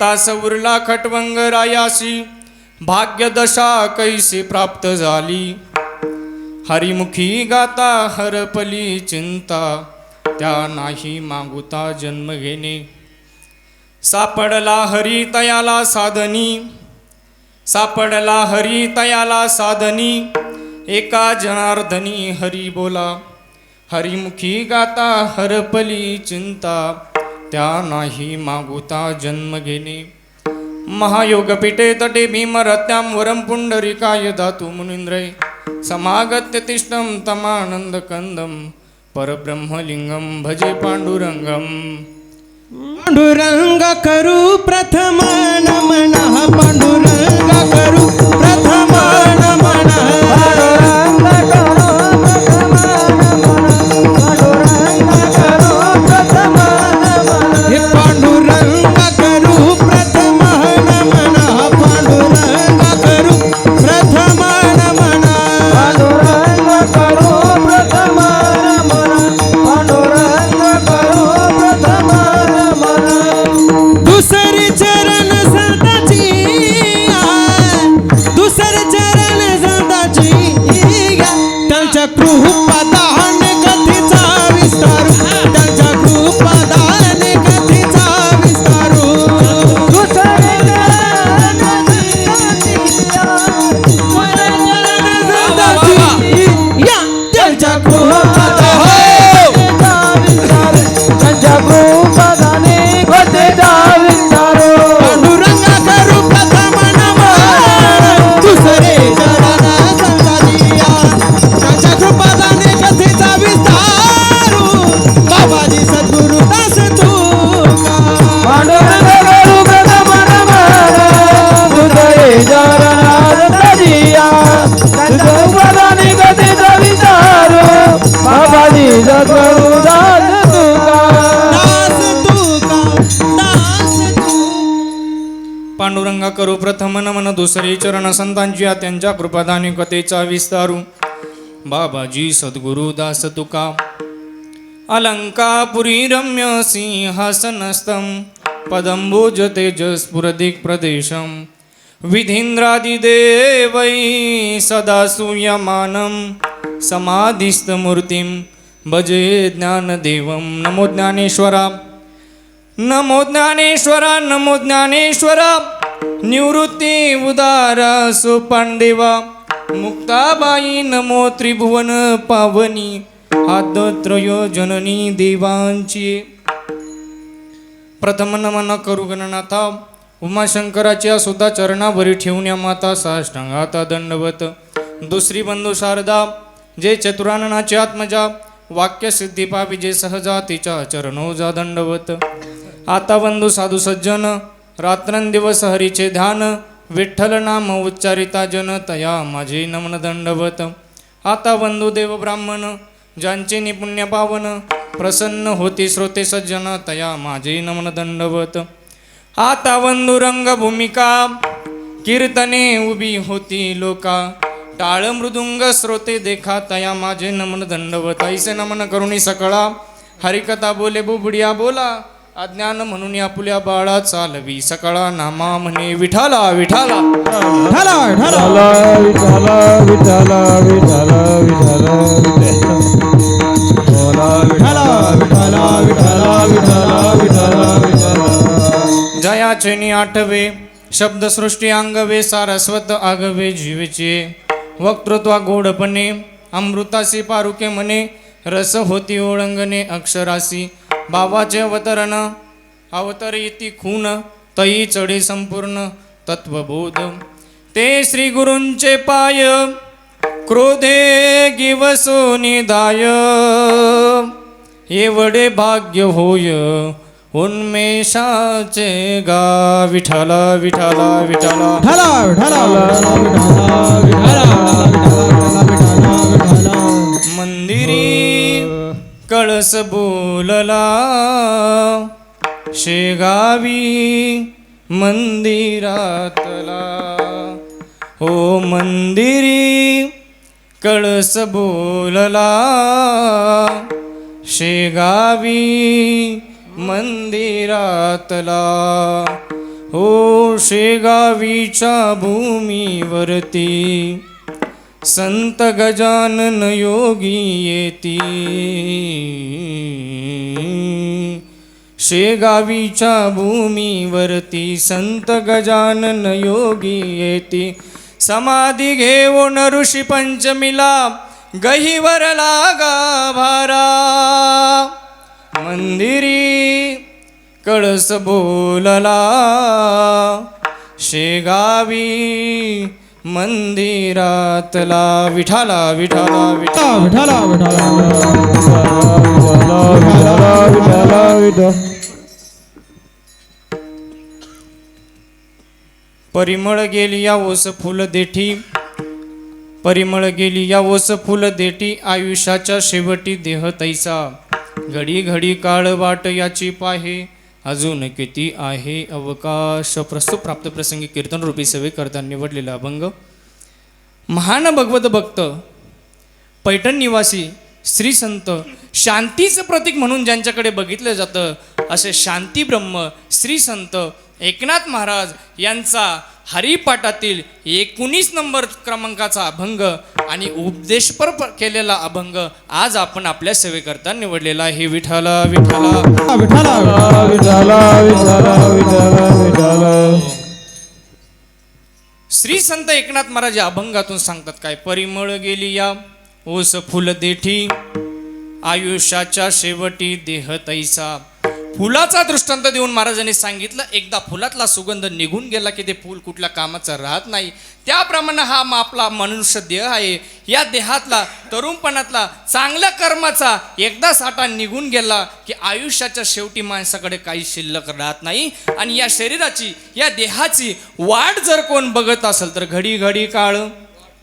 तास उरला खटवंग रायासी, भाग्यदशा कैसी प्राप्त झाली. हरिमुखी गाता हरपली चिंता, त्या नाही मागुता जन्म घेणे. सापडला हरी तयाला साधनी, सापडला हरी तयाला साधनी. एका जनार्दनी हरी बोला, हरिमुखी गाता हरपली चिंता, त्या नाही मागुता जन्म घेणे. महायोगपीठे तटे भीमरत्यां वरं पुंडरीकाय धातु मुनींद्रै, समागत्य तिष्ठं तमानन्दकन्दं, परब्रह्मलिंगं भजे पांडुरंगम. पांडुरंग करू प्रथम नमन, पांडुरंग करू प्रथम नमन. पांडुरंग करू प्रथम नमन, पांडुरंग करू प्रथम नमन. पांडुरंग करू प्रथम नमन, पांडुरंग करू प्रथम नमन. दुसरे चरण संताची, दुसरे चरण संताची, त्यांच्या कृपादान कथेचा विस्तारू, त्यांच्या कृपादान कथेचा विस्तारू. दुसरे चरण संताची, या त्यांच्या कृपादान त्यांच्या कृपादाने कथेचा विस्तारू. पांडुरंग करू प्रथम नमन, दुसरे चरण संताची, त्यांच्या कृपादाने कथेचा विस्तारू. बाबाजी सद्गुरु दास तुका. पांडुरंग करू प्रथम नमन, दुसरे चरण तजिया, त्यांच्या कृपादाने कथेचा विस्तारू. बाबाजी सद्गुरु दास तुका. दास तुका, दास तू. पांडुरंगा करू प्रथम नमन, दुसरे चरण संतांची, त्यांच्या कृपादाने कथेचा विस्तारू. बाबाजी सद्गुरु दास तुका. अलंकापुरी रम्य सिंहासनस्थं, पदंबुज तेजस्फुरदिक् प्रदेशं. विधीन्द्रादिदेवै सदा सूयमानं, समाधिस्थमूर्तिं भजे ज्ञानदेवं. नमो ज्ञानेश्वरा, नमो ज्ञानेश्वरा, नमो ज्ञानेश्वरा. निवृत्ती उदारा सुपांडेवा, मुक्ताबाई नमो त्रिभुवन पावनी. आद्यत्रयो जननी देवांची. प्रथम नमन करू गणनाथा, उमाशंकराच्या सुद्धा चरणावरी ठेवण्या माता साष्टांगाता दंडवत. दुसरी बंधू शारदा, जे चतुराननाचे आत्मजा, वाक्य सिद्धी पावी जे सहजा, तिच्या चरणोजा दंडवत. आता बंधू साधू सज्जन, रात्रंदिवस हरीचे ध्यान, विठ्ठल नाम उच्चारिता जन, तया माझे नमन दंडवत. आता बंधू देव ब्राह्मण, ज्यांचे निपुण्य पावन, प्रसन्न होती श्रोते सज्जन, तया माझे नमन दंडवत. आता बंधू रंग भूमिका, कीर्तने उभी होती लोका, टाळ मृदुंग श्रोते देखा, तया माझे नमन दंडवत. ऐसे नमन करुणी सकळा, हरिकथा बोले बुबडिया बोला, अज्ञान म्हणून आपुल्या बाळा चालवी सकळा. नामा म्हणे विठाला विठाला. ढाला ढाला. विठाला विठाला विठाला विठाला विठाला विठाला विठाला विठाला विठाला विठाला विठाला. जयाचे आठवे शब्दसृष्टी अंगवे, सारस्वत आगवे जीवेचे. वक्तृत्वा गोडपणे अमृतासी पारुके म्हणे, रस होती ओळंगणे अक्षरासी. बाबाचे अवतरण अवतर येती खून, तई चढे संपूर्ण तत्वबोध. ते श्री गुरूंचे पाय, क्रोधे गिवसो निदाय. एवढे भाग्य होय उन्मेषाचे गा. विठाला विठाला विठाला. ढाला ढाला विठाला विठाला विठाला. मंदिरी कळस बोलला, शेगावी मंदिरातला. हो मंदिरी कळस बोलला, शेगावी मंदिरातला. हो शेगावीच्या भूमीवरती संत गजानन योगी येती. शेगावीच्या भूमीवरती संत गजानन योगी येती. समाधी घेऊन ऋषी पंचमीला गहीवर लागा भारा. मंदिरी कळस बोलला शेगावी मंदिरातला. विठाला विठाला विठा विठाला विठाला परिमळ गेली या ओस फुल देठी. परिमळ गेली या ओस फुल देठी. आयुष्याच्या शेवटी देह तैसा. घडी घडी काळ वाट याची पाहे. अजून किती आहे अवकाश. प्रस्तुत प्राप्त प्रसंगी कीर्तन रूपी सेवे करता निवडलेला अभंग. महान भगवत भक्त पैठण निवासी श्री संत शांतीचं प्रतीक म्हणून ज्यांच्याकडे बघितलं जातं असे शांती ब्रह्म श्री संत एकनाथ महाराज यांचा हरिपाठातील 19 नंबर क्रमांकाचा अभंग आणि उपदेशपर केलेला अभंग आज आपण आपल्या सेवेकरता निवडलेला आहे. विठाला विठाला विठाला श्री संत एकनाथ महाराज या अभंगातून सांगतात काय. परिमळ गेली या ओस फुल देठी. आयुष्याच्या शेवटी देह तैसा. फुलाचा दृष्टांत देऊन महाराजांनी सांगितलं एकदा फुलातला सुगंध निघून गेला की ते फूल कुठल्या कामाचं राहत नाही. त्याप्रमाणे हा आपला मनुष्य देह आहे. या देहातला तरुणपणातला चांगल्या कर्माचा एकदा साठा निघून गेला की आयुष्याच्या शेवटी माणसाकडे काही शिल्लक राहत नाही. आणि या शरीराची या देहाची वाट जर कोण बघत असेल तर घडी घडी काळ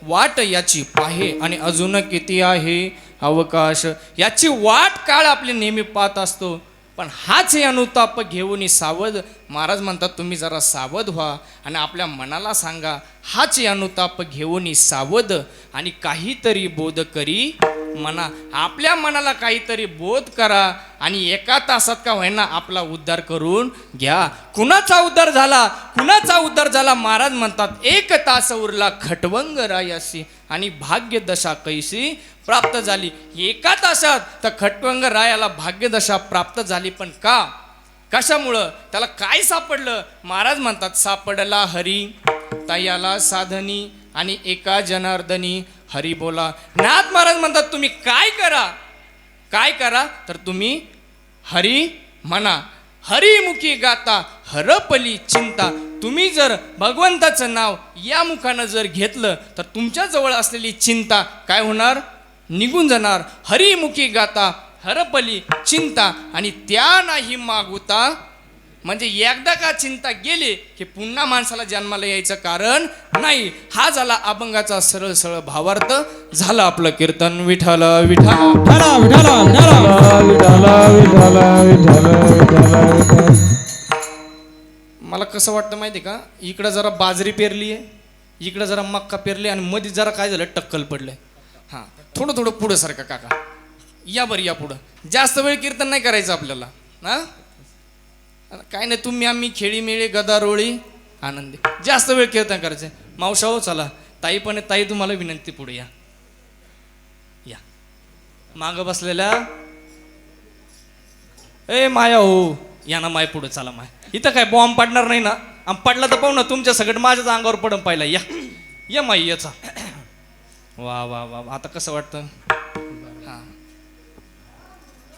वाट याची पाहे. आणि अजून किती आहे अवकाश. याची वाट काळ आपली नेहमी पाहत असतो. पण हाच हे अनुताप घेऊन सावध. महाराज म्हणतात तुम्ही जरा सावध व्हा आणि आपल्या मनाला सांगा हाच हे अनुताप घेऊन सावध. आणि काहीतरी बोध करी म्हणा. आपल्या मनाला काहीतरी बोध करा आणि एका तासात का होईना आपला उद्धार करून घ्या. कुणाचा उद्धार झाला कुणाचा उद्धार झाला. महाराज म्हणतात 1 तास उरला खटवंग रायासी आणि भाग्य दशा कैसी प्राप्त झाली. एका तासात तर खटवंग रायाला भाग्यदशा प्राप्त झाली. पण का कशामुळं त्याला काय सापडलं. महाराज म्हणतात सापडला हरी तयाला साधनी आणि एका जनार्दनी हरी बोला. नाथ महाराज म्हणतात तुम्ही काय करा तर तुम्ही हरी म्हणा. हरिमुखी गाता हरपली चिंता. तुम्ही जर भगवंताचं नाव या मुखानं जर घेतलं तर तुमच्या जवळ असलेली चिंता काय होणार निघून जाणार. हरिमुखी गाता हरपली चिंता. आणि त्या नाही मागुता म्हणजे एकदा का चिंता गेली की पुन्हा माणसाला जन्माला यायचं कारण नाही. हा झाला अभंगाचा सरळ सरळ भावार्थ. झालं आपलं कीर्तन. विठाला विठाला विठाला विठाला. मला कसं वाटतं माहिती का. इकडं जरा बाजरी पेरली आहे इकडं जरा मक्का पेरली आणि मध्ये जरा काय झालं टक्कल पडलंय. हां थोडं पुढं सारखं काका या बरं या पुढं. जास्त वेळ कीर्तन नाही करायचं आपल्याला. हां काय नाही तुम्ही आम्ही खेळी मेळी गदारोळी आनंदी. जास्त वेळ कीर्तन करायचं. मावशा हो चला. ताई पण ताई तुम्हाला विनंती पुढे या या मागं बसलेल्या ए माया हो या ना माय पुढे चला. माय इथं काय बॉम्ब पडणार नाही ना. पडला तर पाहू ना तुमच्या सगळं माझ्याच अंगावर पडून पाहिला. या या माई याचा. वा वा वा आता कसं वाटतं. हां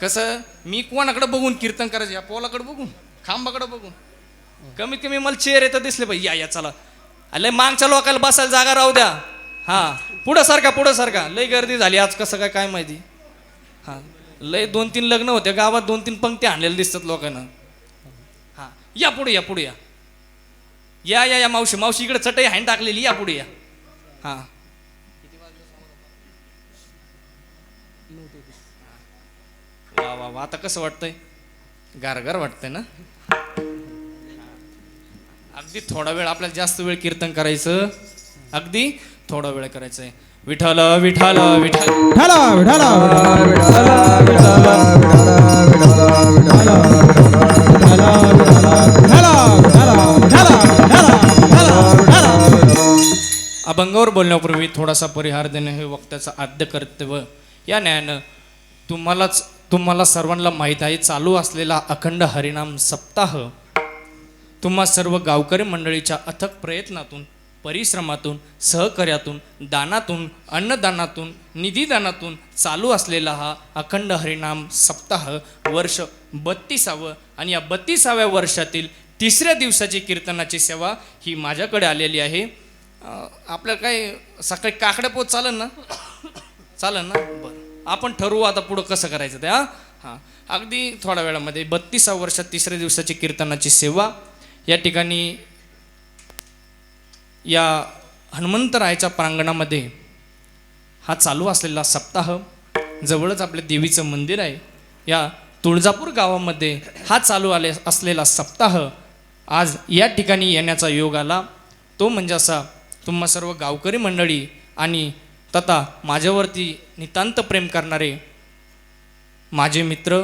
कसं मी कोणाकडे बघून कीर्तन करायचं. या पोलाकडे बघून खांबाकडे बघून कमीत कमी मला चेअर येतं दिसले पाहिजे. या चला. लय मागच्या लोकांना बसायला जागा राहू द्या. हां पुढं सारखा लय गर्दी झाली आज. कसं काय माहिती. हां लय 2-3 लग्न होते गावात. 2-3 पंक्ती आणलेल्या दिसतात लोकांना. हां या पुढे या या मावशी इकडे चटई हाण टाकलेली. या पुढे या. हां वा वा आता कसं वाटतंय. गारगार वाटतंय ना. अगदी थोडा वेळ आपल्याला जास्त वेळ कीर्तन करायचं. अगदी थोडा वेळ करायचंय. विठाला विठाला विठाला विठाला विठाला अभंगावर बोलण्यापूर्वी थोडासा परिहार देणं हे वक्त्याचं आद्य कर्तव्य. या न्यायानं तुम्हाला सर्वांना माहीत आहे, चालू असलेला अखंड हरिनाम सप्ताह तुम्हा सर्व गावकरी मंडळीच्या अथक प्रयत्नातून, परिश्रमातून, सहकार्यातून, दानातून, अन्नदानातून, निधीदानातून चालू असलेला हा अखंड हरिनाम सप्ताह वर्ष 32वे आणि या 32व्या वर्षातील 3ऱ्या दिवसाची कीर्तनाची सेवा ही माझ्याकडे आलेली आहे. आपल्याला काय सकाळी काकड्या पोत चालेल ना? चालेल ना? बरं, आपण ठरवू आता पुढं कसं करायचं ते. हां, अगदी थोड्या वेळामध्ये 32व्या वर्षात 3ऱ्या दिवसाची कीर्तनाची सेवा या ठिकाणी या हनुमंतरायाच्या प्रांगणामध्ये हा चालू असलेला सप्ताह, जवळच आपल्या देवीचं मंदिर आहे, या तुळजापूर गावामध्ये हा चालू असलेला सप्ताह आज या ठिकाणी येण्याचा योग आला. तो म्हणजे असा, तुम्हा सर्व गावकरी मंडळी आणि तथा माझ्यावरती नितांत प्रेम करणारे माझे मित्र,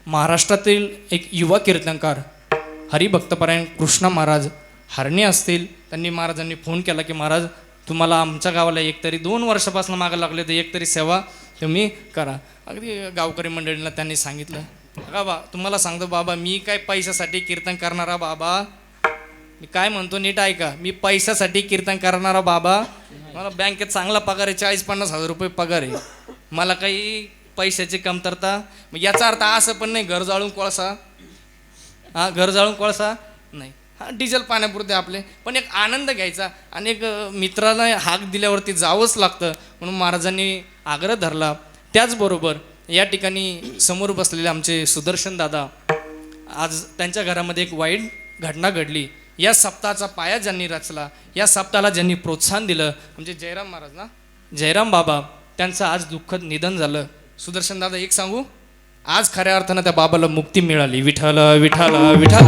महाराष्ट्रातील एक युवा कीर्तनकार हरिभक्तपरायण कृष्णा महाराज हरणे असतील. त्यांनी महाराजांनी फोन केला की महाराज, तुम्हाला आमच्या गावाला एकतरी 2 वर्षापासून मागं लागले, तर एकतरी सेवा तुम्ही करा. अगदी गावकरी मंडळींना त्यांनी सांगितलं, का बा तुम्हाला सांगतो बाबा, मी काय पैशासाठी कीर्तन करणारा बाबा, मी काय म्हणतो नीट ऐका, मी पैशासाठी कीर्तन करणारा बाबा, मला बँकेत चांगला पगार आहे, 40-50 हजार रुपये पगार आहे, मला काही पैशाची कमतरता. मग याचा अर्थ असं पण नाही घर जाळून कोळसा, घर जाळून कोळसा नाही, डिझेल पाण्यापुरते आपले, पण एक आनंद घ्यायचा आणि एक मित्राला हाक दिल्यावरती जावंच लागतं, म्हणून महाराजांनी आग्रह धरला. त्याचबरोबर या ठिकाणी समोर बसलेले आमचे सुदर्शन दादा, आज त्यांच्या घरामध्ये एक वाईट घटना घडली. या सप्ताहाचा पाया ज्यांनी रचला, या सप्ताहाला ज्यांनी प्रोत्साहन दिलं, म्हणजे जयराम महाराज ना, जयराम बाबा, त्यांचं आज दुःखद निधन झालं. सुदर्शन दादा, एक सांगू, आज खऱ्या अर्थानं त्या बाबाला मुक्ती मिळाली. विठ्ठल विठ्ठल विठ्ठल.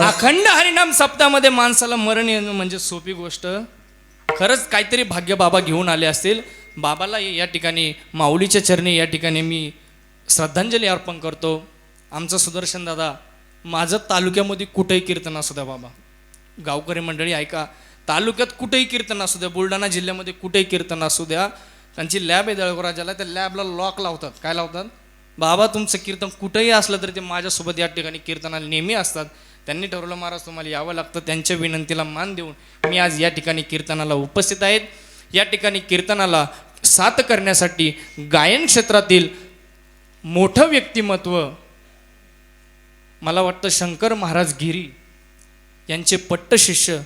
अखंड हरिनाम सप्ताहामध्ये माणसाला मरण येणं म्हणजे सोपी गोष्ट, खरंच काहीतरी भाग्य बाबा घेऊन आले असतील. बाबाला या ठिकाणी माऊलीच्या चरणी या ठिकाणी मी श्रद्धांजली अर्पण करतो. आमचा सुदर्शन दादा, माझं तालुक्यामध्ये कुठेही कीर्तन असू द्या बाबा, गावकरी मंडळी ऐका, तालुक्यात कुठेही कीर्तन असू द्या, बुलढाणा जिल्ह्यामध्ये कुठेही कीर्तन असू द्या, त्यांची लॅब आहे दळगोराजाला, त्या लॅबला लॉक लावतात. काय लावतात? बाबा तुमचं कीर्तन कुठेही असलं तरी ते माझ्यासोबत या ठिकाणी कीर्तनाला नेहमी असतात. त्यांनी ठरवलं महाराज तुम्हाला यावं लागतं, त्यांच्या विनंतीला मान देऊन मी आज या ठिकाणी कीर्तनाला उपस्थित आहेत. या ठिकाणी कीर्तनाला साथ करण्यासाठी गायन क्षेत्रातील मोठं व्यक्तिमत्व, मला वाटतं शंकर महाराज गिरी यांचे पट्टशिष्य,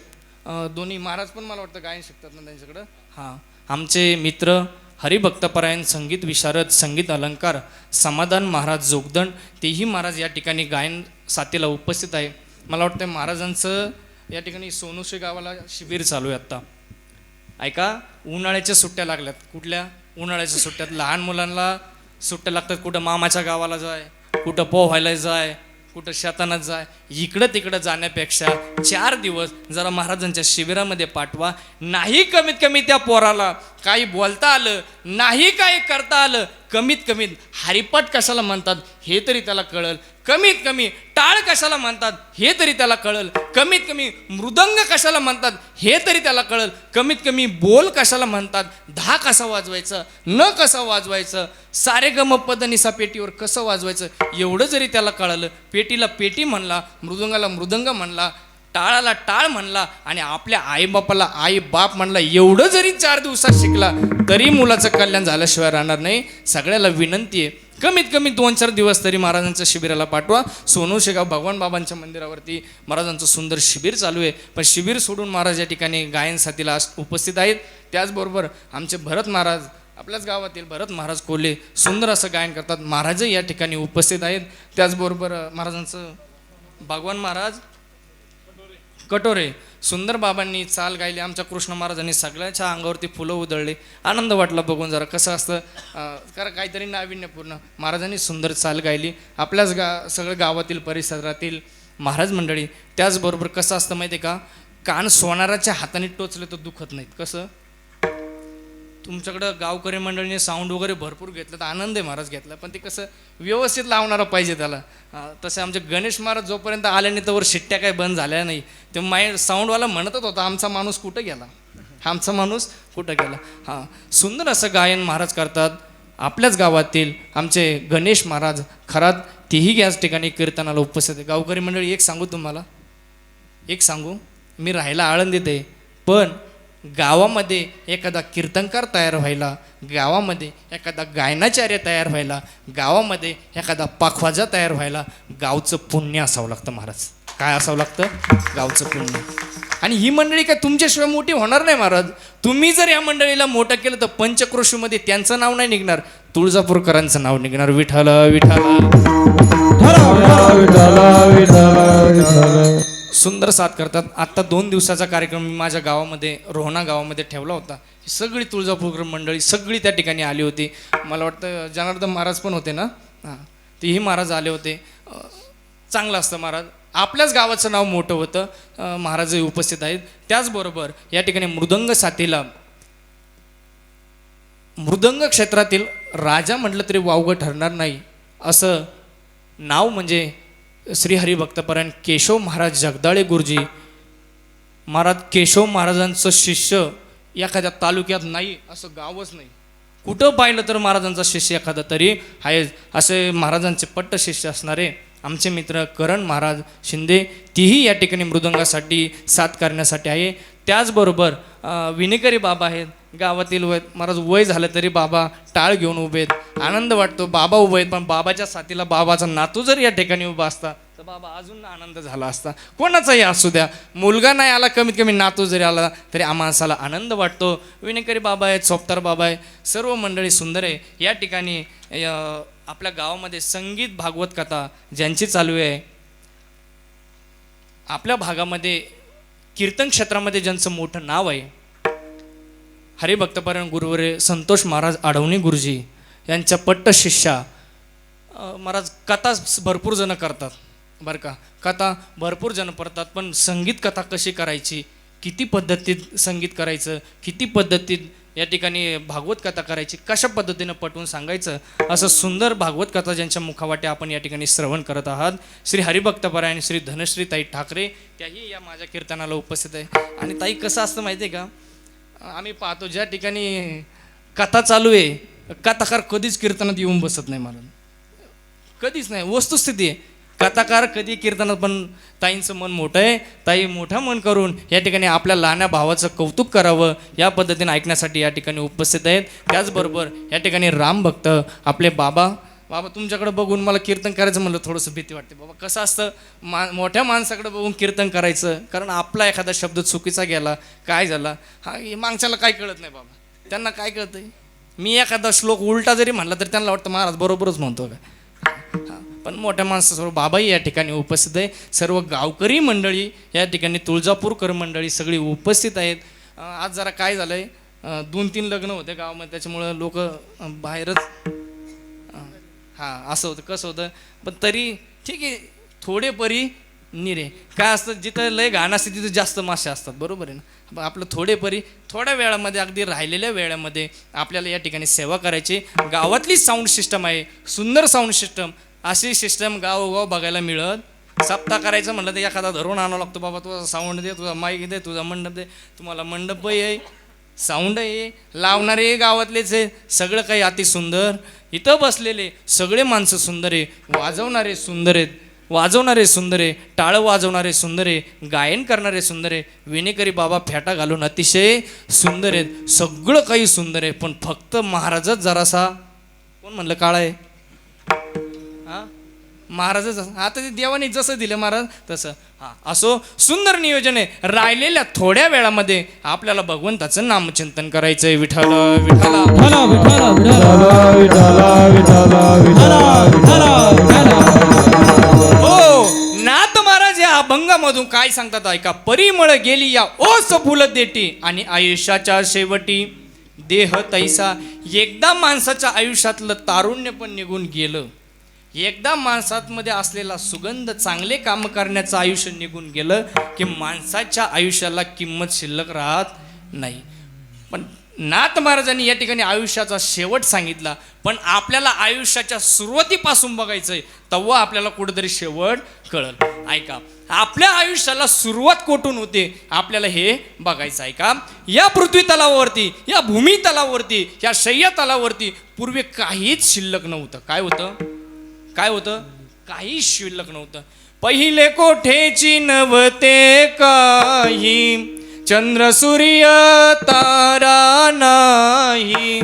दोन्ही महाराज पण मला वाटतं गायन शिकतात ना त्यांच्याकडं. हां, आमचे मित्र हरिभक्तपरायण संगीत विशारद, संगीत अलंकार समाधान महाराज जोगदंड, तेही महाराज या ठिकाणी गायन साथीला उपस्थित आहे. मला वाटतं महाराजांचं या ठिकाणी सोनोशी गावाला शिबिर चालू आहे आत्ता. ऐका, उन्हाळ्याच्या सुट्ट्या लागल्यात. कुठल्या उन्हाळ्याच्या सुट्ट्यात? लहान मुलांना सुट्ट्या लागतात. कुठं मामाच्या गावाला जाय, कुठं पोहायला जाय, कुठं शेतानात जाय, इकडं तिकडं जाण्यापेक्षा 4 दिवस जरा महाराजांच्या शिबिरामध्ये पाठवा. नाही कमीत कमी त्या पोराला काही बोलता आलं, नाही काही करता आलं, कमीत कमी हरिपाठ कशाला म्हणतात हे तरी त्याला कळल, कमीत कमी टाळ कशाला म्हणतात हे तरी त्याला कळल, कमीत कमी मृदंग कशाला म्हणतात हे तरी त्याला कळल, कमीत कमी बोल कशाला म्हणतात, धा कसा वाजवायचं, न कसं वाजवायचं, सारे गम पद निसा पेटीवर कसं वाजवायचं, एवढं जरी त्याला कळलं, पेटीला पेटी म्हणला, मृदंगाला मृदंग म्हणला, टाळाला टाळ म्हणला आणि आपल्या आईबापाला आई बाप म्हणला, एवढं जरी 4 दिवसात शिकला तरी मुलाचं कल्याण झाल्याशिवाय राहणार नाही. सगळ्याला विनंती आहे, कमीत कमी 2-4 दिवस तरी महाराजांच्या शिबिराला पाठवा. सोनोशेगाव भगवान बाबांच्या मंदिरावरती महाराजांचं सुंदर शिबिर चालू आहे. पण शिबिर सोडून महाराज या ठिकाणी गायन साथीला उपस्थित आहेत. त्याचबरोबर आमचे भरत महाराज, आपल्याच गावातील भरत महाराज कोल्हे, सुंदर असं गायन करतात, महाराजही या ठिकाणी उपस्थित आहेत. त्याचबरोबर महाराजांचं भगवान महाराज कटोरे, सुंदर बाबांनी चाल गायली. आमच्या कृष्ण महाराजांनी सगळ्याच्या अंगावरती फुलं उधळले. आनंद वाटला बघून. जरा कसं असतं, कारण काहीतरी नाविन्यपूर्ण महाराजांनी सुंदर चाल गायली. आपल्याच सगळं गावातील परिसरातील महाराज मंडळी. त्याचबरोबर कसं असतं माहिती आहे का, कान सोनाराच्या हाताने टोचले तर दुखत नाहीत. कसं तुमच्याकडं गावकरी मंडळीने साऊंड वगैरे भरपूर घेतलं तर आनंद आहे महाराज घेतला, पण ते कसं व्यवस्थित लावणारं पाहिजे त्याला. तसे आमचे गणेश महाराज जोपर्यंत आले नाही तोवर शिट्ट्या काही बंद झाल्या नाही. ते साऊंडवाला म्हणतच होता आमचा माणूस कुठं गेला, आमचा माणूस कुठं गेला. हां, सुंदर असं गायन महाराज करतात. आपल्याच गावातील आमचे गणेश महाराज खरात तेही याच ठिकाणी कीर्तनाला उपस्थित आहे. गावकरी मंडळी एक सांगू तुम्हाला, एक सांगू, मी राहायला आळंदीत आहे, पण गावामध्ये एखादा कीर्तनकार तयार व्हायला, गावामध्ये एखादा गायनाचार्य तयार व्हायला, गावामध्ये एखादा पाखवाजा तयार व्हायला गावचं पुण्य असावं लागतं महाराज. काय असावं लागतं? गावचं पुण्य. आणि ही मंडळी काय तुमच्याशिवाय मोठी होणार नाही महाराज. तुम्ही जर या मंडळीला मोठं केलं तर पंचक्रोशीमध्ये त्यांचं नाव नाही निघणार, तुळजापूरकरांचं नाव निघणार. विठ्ठल विठ्ठल. सुंदर साथ करतात. आत्ता 2 दिवसाचा कार्यक्रम मी माझ्या गावामध्ये रोहणा गावामध्ये ठेवला होता. सगळी तुळजापूरकर मंडळी सगळी त्या ठिकाणी आली होती. मला वाटतं जनार्दन महाराज पण होते ना, हां, तेही महाराज आले होते. चांगलं असतं महाराज, आपल्याच गावाचं नाव मोठं होतं. महाराजही उपस्थित आहेत. त्याचबरोबर या ठिकाणी मृदंग साथीला, मृदंग क्षेत्रातील राजा म्हटलं तरी वावगं ठरणार नाही असं नाव म्हणजे श्री हरिभक्तपरायण केशव महाराज जगदाळे गुरुजी महाराज. केशव महाराजांचं शिष्य एखाद्या तालुक्यात नाही असं गावच नाही. कुठं पाहिलं तर महाराजांचा शिष्य एखादा तरी आहे. असे महाराजांचे पट्ट शिष्य असणारे आमचे मित्र करण महाराज शिंदे, तीही या ठिकाणी मृदंगासाठी साथ करण्यासाठी आहे. त्याचबरोबर विनेकरी बाबा आहेत गावातील. महाराज वय झालं तरी बाबा टाळ घेऊन उभे आहेत. आनंद वाटतो, बाबा उभे आहेत, पण बाबाच्या साथीला बाबाचा नातू जर या ठिकाणी उभा असता तर बाबा अजून आनंद झाला असता. कोणाचाही असू द्या, मुलगा नाही आला, कमीत कमी नातू जरी आला तरी आम्हाला आनंद वाटतो. विनेकरी बाबा आहेत, सोपतार बाबा आहे, सर्व मंडळी सुंदर आहे. या ठिकाणी आपल्या गावामध्ये संगीत भागवत कथा ज्यांची चालू आहे, आपल्या भागामध्ये कीर्तन क्षेत्रामध्ये ज्यांचं मोठं नाव आहे, हरिभक्तपरायण गुरुवर्य संतोष महाराज आढवणी गुरुजी यांच्या पट्ट शिष्या महाराज. कथा भरपूर जण करतात बरं का, कथा भरपूर जण करतात, पण संगीत कथा कशी करायची, किती पद्धतीत संगीत करायचं, किती पद्धतीत या ठिकाणी भागवत कथा करायची, कशा पद्धतीनं पटवून सांगायचं, असं सुंदर भागवत कथा ज्यांच्या मुखावाटे आपण या ठिकाणी श्रवण करत आहात. श्री हरिभक्तपरायण श्री धनश्री ताई ठाकरे त्याही या माझ्या कीर्तनाला उपस्थित आहे. आणि ताई कसं असतं माहिती आहे का, आम्ही पाहतो ज्या ठिकाणी कथा चालू आहे कथाकार कधीच कीर्तनात येऊन बसत नाही मला, कधीच नाही. वस्तुस्थिती आहे, कथाकार कधी कीर्तनात, पण ताईंचं मन मोठं आहे. ताई मोठं मन करून या ठिकाणी आपल्या लहान्या भावाचं कौतुक करावं या पद्धतीने ऐकण्यासाठी या ठिकाणी उपस्थित आहेत. त्याचबरोबर या ठिकाणी रामभक्त आपले बाबा तुमच्याकडे बघून मला कीर्तन करायचं म्हणलं थोडंसं भीती वाटते. बाबा कसं असतं, मोठ्या माणसाकडे बघून कीर्तन करायचं, कारण आपला एखादा शब्द चुकीचा गेला, काय झाला, हा मागच्याला काय कळत नाही बाबा, त्यांना काय कळतंय. मी एखादा श्लोक उलटा जरी म्हणला तरी त्यांना वाटतं महाराज बरोबरच म्हणतो का. पण मोठ्या माणसासमोर बाबाही या ठिकाणी उपस्थित आहे. सर्व गावकरी मंडळी या ठिकाणी, तुळजापूरकर मंडळी सगळी उपस्थित आहेत. आज जरा काय झालं आहे, 2-3 लग्न होते गावामध्ये, त्याच्यामुळं लोक बाहेरच, हां असं होतं, कसं होतं. पण तरी ठीक आहे, थोडे परी निरे. काय असतं, जिथं लय घाण असते तिथं जास्त मासे असतात, बरोबर आहे ना. आपलं थोडे परी थोड्या वेळामध्ये, अगदी राहिलेल्या वेळामध्ये आपल्याला या ठिकाणी सेवा करायची. गावातली साऊंड सिस्टम आहे, सुंदर साऊंड सिस्टम. अशी सिस्टम गावोगाव बघायला मिळत. सप्ताह करायचं म्हटलं तर एखादा धरून आणावं लागतो, बाबा तुझा साऊंड दे, तुझा माईक दे, तुझा मंडप दे. तुम्हाला मंडपही आहे, साऊंड आहे, लावणारे गावातलेच आहे, सगळं काही अति सुंदर. इथं बसलेले सगळे माणसं सुंदर आहे, वाजवणारे सुंदर आहेत, वाजवणारे सुंदर आहे, टाळं वाजवणारे सुंदर आहे, गायन करणारे सुंदर आहे, विनेकरी बाबा फेटा घालून अतिशय सुंदर आहेत. सगळं काही सुंदर आहे, पण फक्त महाराजच जरासा, कोण म्हणलं काळा आहे, हां महाराजच. आता ते देवाने जसं दिलं महाराज तसं. हां असो, सुंदर नियोजन आहे. राहिलेल्या थोड्या वेळामध्ये आपल्याला भगवंताचं नामचिंतन करायचं आहे. विठ्ठल विठ्ठल हो. नाथ महाराज या अभंगामधून काय सांगतात ऐका. परिमळ गेली या ओस फुल देटी, आणि आयुष्याच्या शेवटी देह तैसा. एकदा माणसाच्या आयुष्यातलं तारुण्य पण निघून गेलं, एकदा माणसामध्ये असलेला सुगंध, चांगले काम करण्याचं आयुष्य निघून गेलं की माणसाच्या आयुष्याला किंमत शिल्लक राहत नाही. पण नाथ महाराजांनी या ठिकाणी आयुष्याचा शेवट सांगितला, पण आपल्याला आयुष्याच्या सुरुवातीपासून बघायचंय, तेव्हा आपल्याला कुठेतरी शेवट कळल. ऐका, आपल्या आयुष्याला सुरुवात कुठून होते आपल्याला हे बघायचं आहे का. या पृथ्वी तलावावरती, या भूमी तलावावरती, या शय्या तलावावरती पूर्वी काहीच शिल्लक नव्हतं. काय होतं? काय होतं? काहीच शिल्लक नव्हतं. पहिले कोठेची नव्हते काही, चंद्र सूर्य तारा नाही,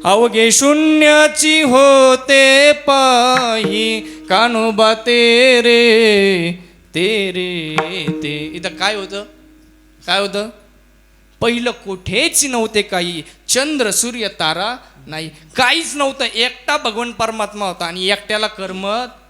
अवघे शून्याची होते पाही, कानोबा तेरे तेरे ते. इथं काय होतं? काय होतं? पहिलं कोठेच नव्हते काही, चंद्र सूर्य तारा नाही, काहीच नव्हतं. एकटा भगवान परमात्मा होता आणि एकट्याला कर्मत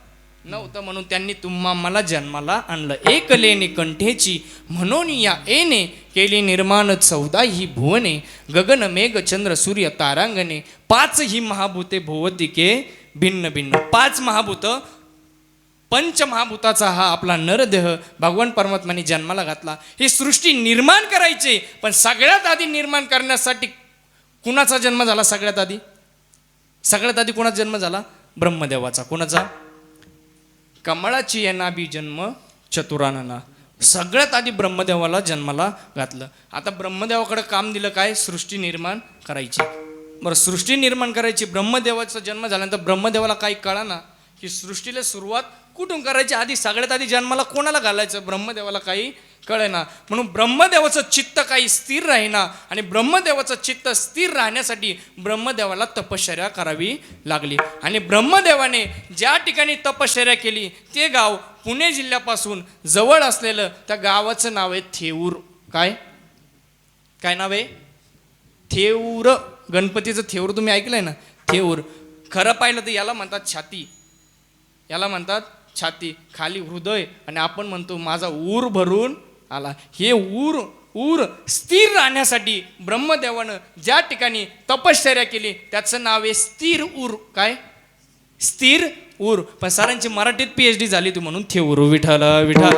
नव्हतं, म्हणून त्यांनी तुम्हा मला जन्माला आणलं. एक लेणे कंठेची म्हणून या येणे, केली निर्माण 14 ही भुवने, गगन मेघ चंद्र सूर्य तारांगणे, 5 ही महाभूते भोवतिके भिन्न भिन्न. 5 महाभूत, पंचमहाभूताचा हा आपला नरदेह भगवान परमात्माने जन्माला घातला. ही सृष्टी निर्माण करायची, पण सगळ्यात आधी निर्माण करण्यासाठी कुणाचा जन्म झाला? सगळ्यात आधी कुणाचा जन्म झाला? ब्रह्मदेवाचा. कुणाचा? कमळाची येणाबी जन्म चतुरानना. सगळ्यात आधी ब्रह्मदेवाला जन्माला घातलं. आता ब्रह्मदेवाकडे काम दिलं काय? सृष्टी निर्माण करायची. बरं, सृष्टी निर्माण करायची. ब्रह्मदेवाचा जन्म झाल्यानंतर ब्रह्मदेवाला काही कळाना की सृष्टीला सुरुवात कुठून करायची. आधी सगळ्यात आधी जन्माला कोणाला घालायचं? ब्रह्मदेवाला काही कळेना. म्हणून ब्रह्मदेवाचं चित्त काही स्थिर राहीना, आणि ब्रह्मदेवाचं चित्त स्थिर राहण्यासाठी ब्रह्मदेवाला तपश्चर्या करावी लागली. आणि ब्रह्मदेवाने ज्या ठिकाणी तपश्चर्या केली ते गाव पुणे जिल्ह्यापासून जवळ असलेलं, त्या गावाचं नाव आहे थेऊर. काय काय नाव आहे? थेऊर. गणपतीचं थेऊर तुम्ही ऐकलंय ना? थेऊर. खरं पाहिलं तर याला म्हणतात छाती. याला म्हणतात छाती. खाली हृदय, आणि आपण म्हणतो माझा ऊर भरून आला. हे ऊर स्थिर राहण्यासाठी ब्रह्मदेवानं ज्या ठिकाणी तपश्चर्या केली त्याचं नाव आहे स्थिर ऊर. काय? स्थिर ऊर. पण सरांची मराठीत PhD झाली ती, म्हणून थेऊर. विठ्ठल विठ्ठल.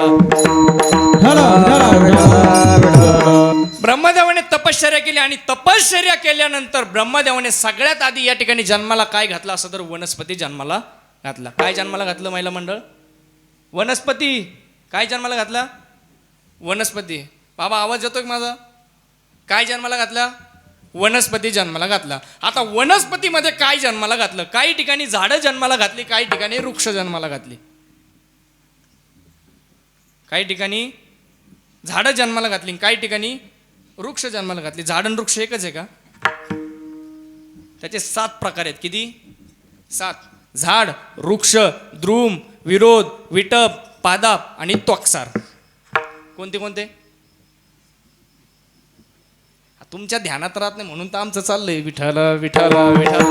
ब्रह्मदेवाने तपश्चर्या केली, आणि तपश्चर्या केल्यानंतर ब्रह्मदेवाने सगळ्यात आधी या ठिकाणी जन्माला काय घातला असं तर वनस्पती जन्माला घातला. काय जन्माला घातलं महिला मंडळ? वनस्पती. काय जन्माला घातला? वनस्पती. बाबा आवाज येतोय माझा? काय जन्माला घातला? वनस्पती जन्माला घातला. आता वनस्पतीमध्ये काय जन्माला घातलं? काही ठिकाणी झाडं जन्माला घातली, काही ठिकाणी वृक्ष जन्माला घातली. काही ठिकाणी झाडं जन्माला घातली, काही ठिकाणी वृक्ष जन्माला घातली. झाड आणि वृक्ष एकच आहे का? त्याचे 7 प्रकार आहेत. किती? 7. झाड, वृक्ष, द्रुम, विरोध, विटप, पादाप आणि त्वक्सार. कोणते कोणते? तुमच्या ध्यानात राहत नाही म्हणून तर आमचं चाललंय विठ्ठल विठ्ठल विठ्ठल.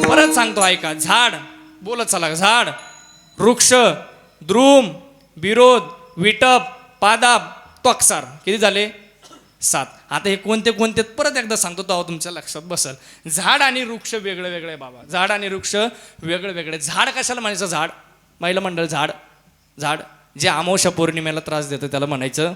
परत सांगतो ऐका. झाड, बोलत चला. झाड, वृक्ष, द्रुम, विरोध, विटप, पादाप, त्वक्सार. किती झाले? 7. आता हे कोणते कोणते परत एकदा सांगतो तेव्हा तुमच्या लक्षात बसल. झाड आणि वृक्ष वेगळे वेगळे बाबा. झाड आणि वृक्ष वेगळे वेगळे. झाड कशाला म्हणायचं? झाड महिला मंडळ. झाड जे अमावस्या पौर्णिमेला त्रास देतं त्याला म्हणायचं